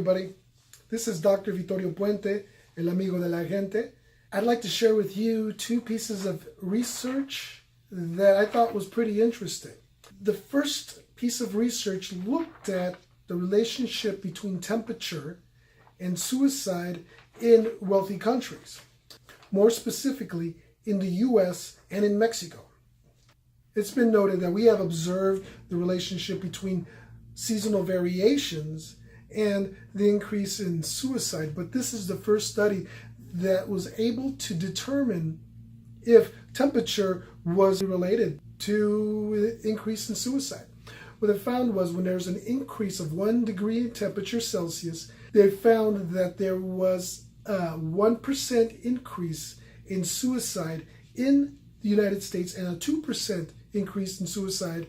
everybody. This is Dr. Vittorio Puente, el amigo de la gente. I'd like to share with you two pieces of research that I thought was pretty interesting. The first piece of research looked at the relationship between temperature and suicide in wealthy countries, more specifically in the US and in Mexico. It's been noted that we have observed the relationship between seasonal variations and the increase in suicide, but this is the first study that was able to determine if temperature was related to increase in suicide. What they found was when there's an increase of 1 degree in temperature Celsius, they found that there was a 1% increase in suicide in the United States and a 2% increase in suicide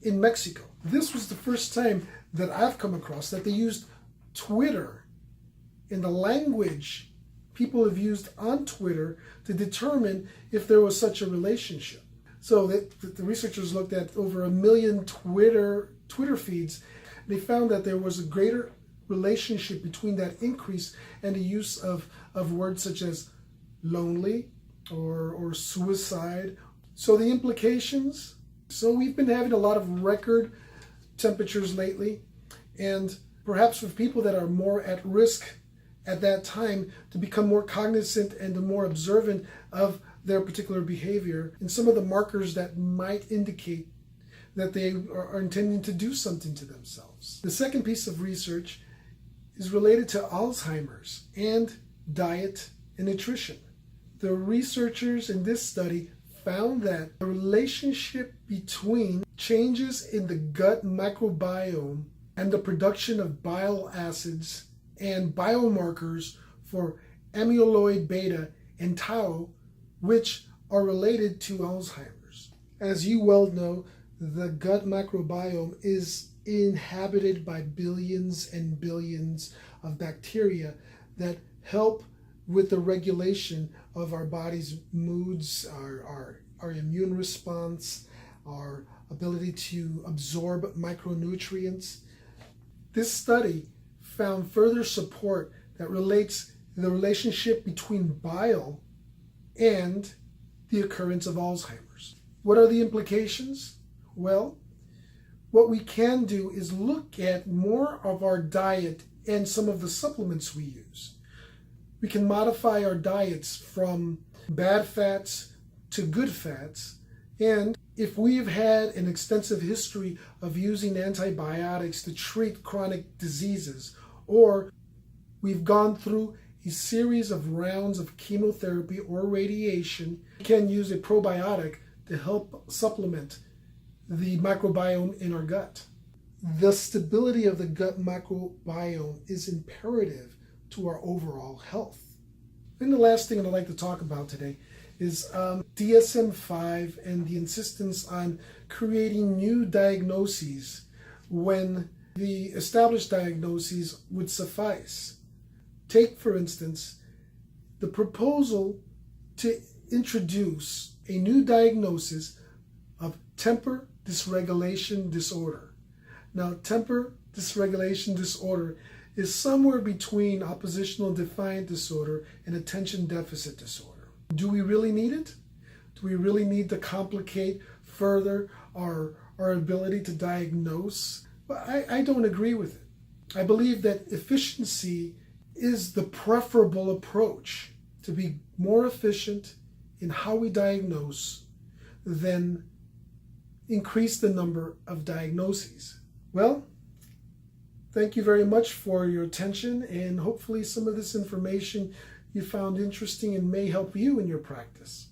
in Mexico. This was the first time that I've come across that they used Twitter in the language people have used on Twitter to determine if there was such a relationship. So the researchers looked at over 1 million Twitter feeds. They found that there was a greater relationship between that increase and the use of words such as lonely or suicide. So the implications, so we've been having a lot of record temperatures lately, and perhaps for people that are more at risk at that time to become more cognizant and more observant of their particular behavior and some of the markers that might indicate that they are intending to do something to themselves. The second piece of research is related to Alzheimer's and diet and nutrition. The researchers in this study found that the relationship between changes in the gut microbiome and the production of bile acids and biomarkers for amyloid beta and tau, which are related to Alzheimer's. As you well know, the gut microbiome is inhabited by billions and billions of bacteria that help with the regulation of our body's moods, our immune response, our ability to absorb micronutrients. This study found further support that relates the relationship between bile and the occurrence of Alzheimer's. What are the implications? Well, what we can do is look at more of our diet and some of the supplements we use. We can modify our diets from bad fats to good fats, and if we've had an extensive history of using antibiotics to treat chronic diseases, or we've gone through a series of rounds of chemotherapy or radiation, we can use a probiotic to help supplement the microbiome in our gut. The stability of the gut microbiome is imperative to our overall health. And the last thing I'd like to talk about today is DSM-5 and the insistence on creating new diagnoses when the established diagnoses would suffice. Take, for instance, the proposal to introduce a new diagnosis of temper dysregulation disorder. Now, temper dysregulation disorder is somewhere between oppositional defiant disorder and attention deficit disorder. Do we really need it? Do we really need to complicate further our ability to diagnose? Well, I don't agree with it. I believe that efficiency is the preferable approach, to be more efficient in how we diagnose than increase the number of diagnoses. Well, thank you very much for your attention, and hopefully some of this information you found interesting and may help you in your practice.